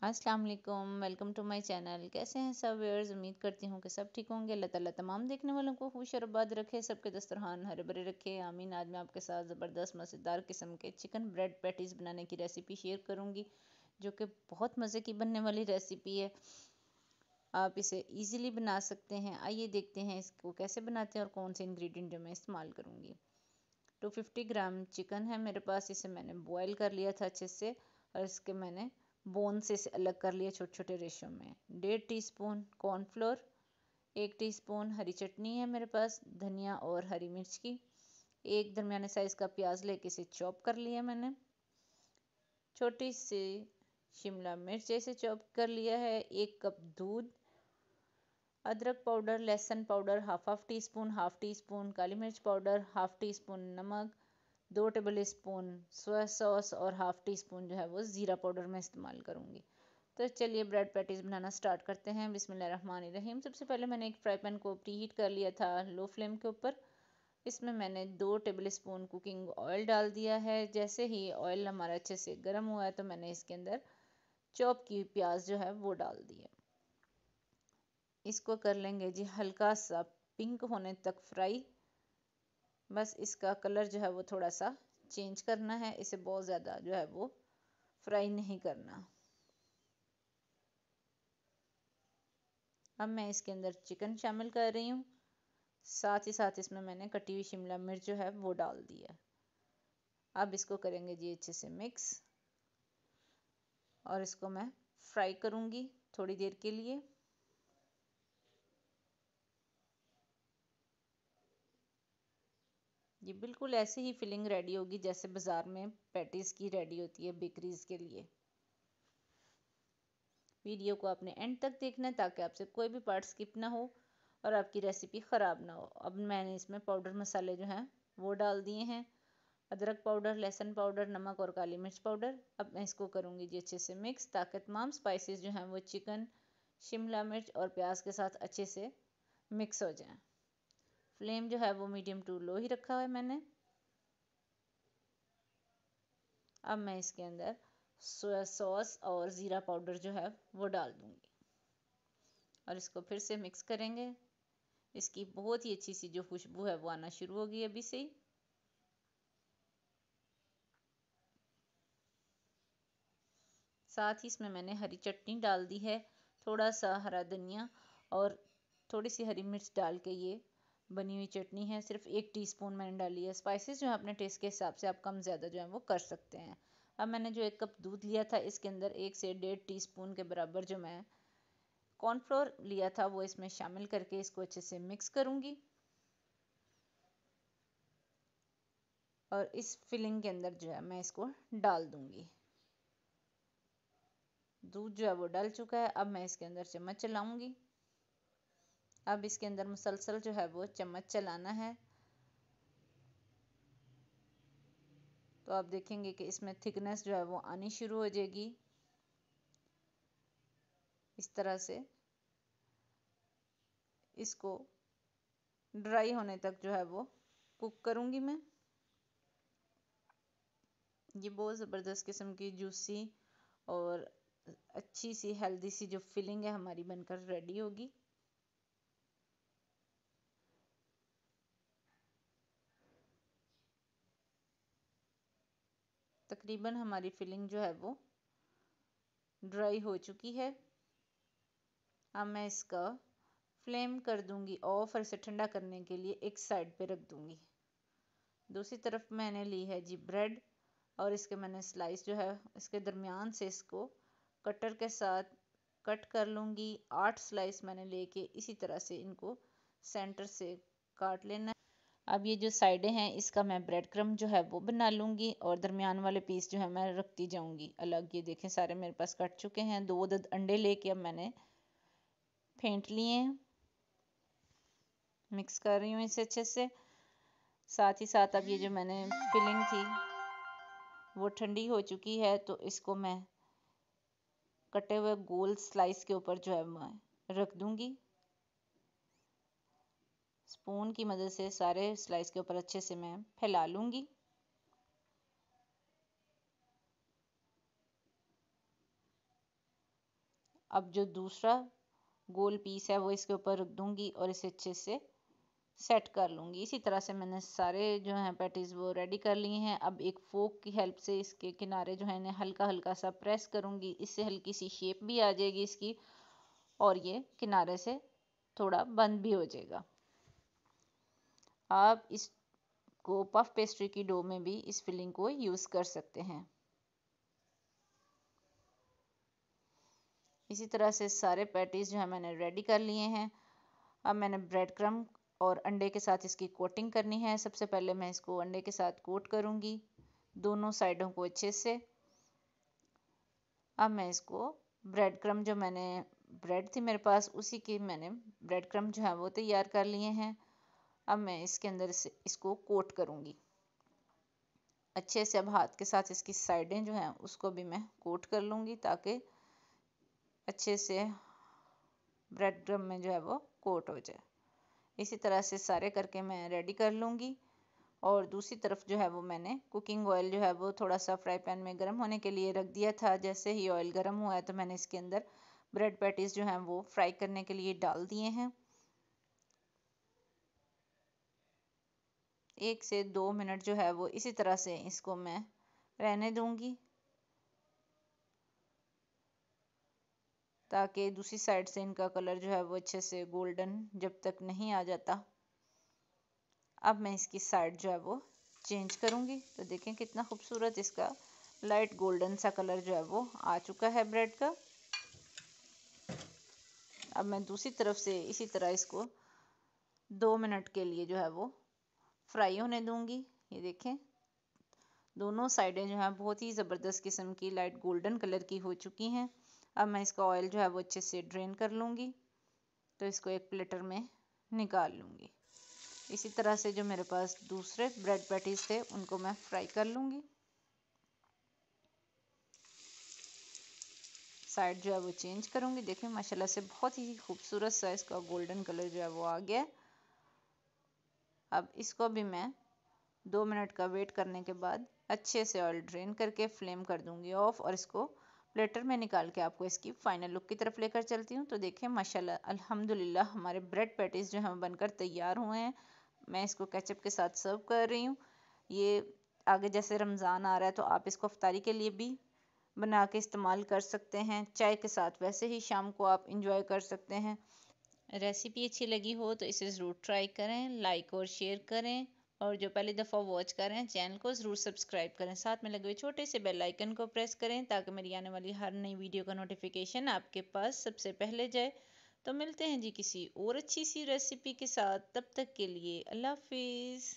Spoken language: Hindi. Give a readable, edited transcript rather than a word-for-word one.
अस्सलाम वालेकुम, वेलकम टू माय चैनल। कैसे हैं सब व्यूअर्स? उम्मीद करती हूँ कि सब ठीक होंगे। अल्लाह ताला तमाम देखने वालों को खुश और आबाद रखे, सबके दस्तरखान हरे भरे रखे, आमीन। आज मैं आपके साथ ज़बरदस्त मज़ेदार किस्म के चिकन ब्रेड पैटीज़ बनाने की रेसिपी शेयर करूँगी, जो कि बहुत मज़े की बनने वाली रेसिपी है। आप इसे ईज़िली बना सकते हैं। आइए देखते हैं इसको कैसे बनाते हैं और कौन से इंग्रेडिएंट जो मैं इस्तेमाल करूँगी। 250 ग्राम चिकन है मेरे पास। इसे मैंने बॉयल कर लिया था अच्छे से और इसके मैंने बोन से इसे अलग कर लिया छोटे छोटे रेशो में। 1.5 टीस्पून कॉर्नफ्लोर, 1 टीस्पून हरी चटनी है मेरे पास, धनिया और हरी मिर्च की। एक दरमियाने साइज़ का प्याज लेके इसे चॉप कर लिया मैंने। छोटी सी शिमला मिर्च जैसे चॉप कर लिया है। 1 कप दूध, अदरक पाउडर, लहसुन powder half teaspoon, half teaspoon काली मिर्च पाउडर, हाफ टी स्पून नमक, 2 टेबल स्पून सोया सॉस और हाफ टी स्पून जो है वो ज़ीरा पाउडर मैं इस्तेमाल करूँगी। तो चलिए ब्रेड पैटीज़ बनाना स्टार्ट करते हैं। बिस्मिल्लाहिर्रहमानिर्रहीम। सबसे पहले मैंने एक फ्राई पैन को प्री हीट कर लिया था लो फ्लेम के ऊपर। इसमें मैंने 2 टेबल स्पून कुकिंग ऑयल डाल दिया है। जैसे ही ऑयल हमारा अच्छे से गर्म हुआ है तो मैंने इसके अंदर चॉप की प्याज जो है वो डाल दी है। इसको कर लेंगे जी हल्का सा पिंक होने तक फ्राई। बस इसका कलर जो है वो थोड़ा सा चेंज करना है, इसे बहुत ज़्यादा जो है वो फ्राई नहीं करना। अब मैं इसके अंदर चिकन शामिल कर रही हूँ। साथ ही साथ इसमें मैंने कटी हुई शिमला मिर्च जो है वो डाल दी है। अब इसको करेंगे जी अच्छे से मिक्स और इसको मैं फ्राई करूँगी थोड़ी देर के लिए। ये बिल्कुल ऐसे ही फिलिंग रेडी होगी जैसे बाज़ार में पैटीज़ की रेडी होती है बेकरीज़ के लिए। वीडियो को आपने एंड तक देखना है ताकि आपसे कोई भी पार्ट स्किप ना हो और आपकी रेसिपी ख़राब ना हो। अब मैंने इसमें पाउडर मसाले जो हैं वो डाल दिए हैं। अदरक पाउडर, लहसुन पाउडर, नमक और काली मिर्च पाउडर। अब मैं इसको करूँगी जी अच्छे से मिक्स ताकि तमाम स्पाइसेस जो हैं वो चिकन, शिमला मिर्च और प्याज के साथ अच्छे से मिक्स हो जाएं। फ्लेम जो है वो मीडियम टू लो ही रखा है मैंने। अब मैं इसके अंदर सोया सॉस और ज़ीरा पाउडर जो है वो डाल दूँगी और इसको फिर से मिक्स करेंगे। इसकी बहुत ही अच्छी सी जो खुशबू है वो आना शुरू होगी अभी से ही। साथ ही इसमें मैंने हरी चटनी डाल दी है, थोड़ा सा हरा धनिया और थोड़ी सी हरी मिर्च डाल के ये बनी हुई चटनी है। सिर्फ 1 टीस्पून मैंने डाली है। स्पाइसेस जो है अपने टेस्ट के हिसाब से आप कम ज़्यादा जो है वो कर सकते हैं। अब मैंने जो 1 कप दूध लिया था इसके अंदर 1 से 1.5 टीस्पून के बराबर जो मैं कॉर्नफ्लोर लिया था वो इसमें शामिल करके इसको अच्छे से मिक्स करूँगी और इस फिलिंग के अंदर जो है मैं इसको डाल दूँगी। दूध जो है वो डल चुका है। अब मैं इसके अंदर चम्मच चलाऊँगी। अब इसके अंदर मुसलसल जो है वो चम्मच चलाना है। तो आप देखेंगे कि इसमें थिकनेस जो है वो आनी शुरू हो जाएगी। इस तरह से इसको ड्राई होने तक जो है वो कुक करूँगी मैं। ये बहुत ज़बरदस्त किस्म की जूसी और अच्छी सी हेल्दी सी जो फिलिंग है हमारी बनकर रेडी होगी। तकरीबन हमारी फिलिंग जो है वो ड्राई हो चुकी है। अब मैं इसका फ्लेम कर दूंगी ऑफ और इसे ठंडा करने के लिए एक साइड पे रख दूंगी। दूसरी तरफ मैंने ली है जी ब्रेड और इसके मैंने स्लाइस जो है इसके दरमियान से इसको कटर के साथ कट कर लूँगी। 8 स्लाइस मैंने लेके इसी तरह से इनको सेंटर से काट लेना है। अब ये जो साइडें हैं इसका मैं ब्रेड क्रम्ब जो है वो बना लूँगी और दरमियान वाले पीस जो है मैं रखती जाऊँगी अलग। ये देखें सारे मेरे पास कट चुके हैं। 2 अंडे लेके अब मैंने फेंट लिए हैं। मिक्स कर रही हूँ इसे अच्छे से। साथ ही साथ अब ये जो मैंने फिलिंग थी वो ठंडी हो चुकी है तो इसको मैं कटे हुए गोल स्लाइस के ऊपर जो है मैं रख दूंगी। स्पून की मदद से सारे स्लाइस के ऊपर अच्छे से मैं फैला लूंगी। अब जो दूसरा गोल पीस है वो इसके ऊपर रख दूंगी और इसे अच्छे से सेट कर लूँगी। इसी तरह से मैंने सारे जो हैं पैटीज़ वो रेडी कर लिए हैं। अब एक फोक की हेल्प से इसके किनारे जो है इन्हें हल्का हल्का सा प्रेस करूँगी, इससे हल्की सी शेप भी आ जाएगी इसकी और ये किनारे से थोड़ा बंद भी हो जाएगा। आप इसको पफ पेस्ट्री की डो में भी इस फिलिंग को यूज़ कर सकते हैं। इसी तरह से सारे पैटीज़ जो है मैंने रेडी कर लिए हैं। अब मैंने ब्रेड क्रम्ब और अंडे के साथ इसकी कोटिंग करनी है। सबसे पहले मैं इसको अंडे के साथ कोट करूँगी दोनों साइडों को अच्छे से। अब मैं इसको ब्रेड क्रम्ब जो मैंने ब्रेड थी मेरे पास उसी के मैंने ब्रेड क्रम्ब जो है वो तैयार कर लिए हैं। अब मैं इसके अंदर से इसको कोट करूँगी अच्छे से। अब हाथ के साथ इसकी साइडें जो हैं उसको भी मैं कोट कर लूँगी ताकि अच्छे से ब्रेड क्रम्ब में जो है वो कोट हो जाए। इसी तरह से सारे करके मैं रेडी कर लूँगी। और दूसरी तरफ जो है वो मैंने कुकिंग ऑयल जो है वो थोड़ा सा फ्राई पैन में गर्म होने के लिए रख दिया था। जैसे ही ऑयल गर्म हुआ है तो मैंने इसके अंदर ब्रेड पैटीज़ जो हैं वो फ्राई करने के लिए डाल दिए हैं। 1 से 2 मिनट जो है वो इसी तरह से इसको मैं रहने दूंगी ताकि दूसरी साइड से इनका कलर जो है वो अच्छे से गोल्डन जब तक नहीं आ जाता। अब मैं इसकी साइड जो है वो चेंज करूँगी तो देखें कितना खूबसूरत इसका लाइट गोल्डन सा कलर जो है वो आ चुका है ब्रेड का। अब मैं दूसरी तरफ से इसी तरह इसको 2 मिनट के लिए जो है वो फ्राई होने दूंगी। ये देखें दोनों साइडें जो है बहुत ही ज़बरदस्त किस्म की लाइट गोल्डन कलर की हो चुकी हैं। अब मैं इसका ऑयल जो है वो अच्छे से ड्रेन कर लूँगी तो इसको एक प्लेटर में निकाल लूँगी। इसी तरह से जो मेरे पास दूसरे ब्रेड पैटीज़ थे उनको मैं फ्राई कर लूँगी। साइड जो है वो चेंज करूँगी। देखें माशाल्लाह से बहुत ही खूबसूरत सा इसका गोल्डन कलर जो है वो आ गया। अब इसको भी मैं 2 मिनट का वेट करने के बाद अच्छे से ऑयल ड्रेन करके फ्लेम कर दूंगी ऑफ और इसको प्लेटर में निकाल के आपको इसकी फाइनल लुक की तरफ लेकर चलती हूँ। तो देखें माशाल्लाह अल्हम्दुलिल्लाह हमारे ब्रेड पैटीज़ जो हैं बनकर तैयार हुए हैं। मैं इसको केचप के साथ सर्व कर रही हूँ। ये आगे जैसे रमज़ान आ रहा है तो आप इसको अफ्तारी के लिए भी बना के इस्तेमाल कर सकते हैं। चाय के साथ वैसे ही शाम को आप इंजॉय कर सकते हैं। रेसिपी अच्छी लगी हो तो इसे ज़रूर ट्राई करें, लाइक और शेयर करें और जो पहली दफ़ा वॉच कर रहे हैं चैनल को ज़रूर सब्सक्राइब करें। साथ में लगे हुए छोटे से बेल आइकन को प्रेस करें ताकि मेरी आने वाली हर नई वीडियो का नोटिफिकेशन आपके पास सबसे पहले जाए। तो मिलते हैं जी किसी और अच्छी सी रेसिपी के साथ। तब तक के लिए अल्लाह हाफिज़।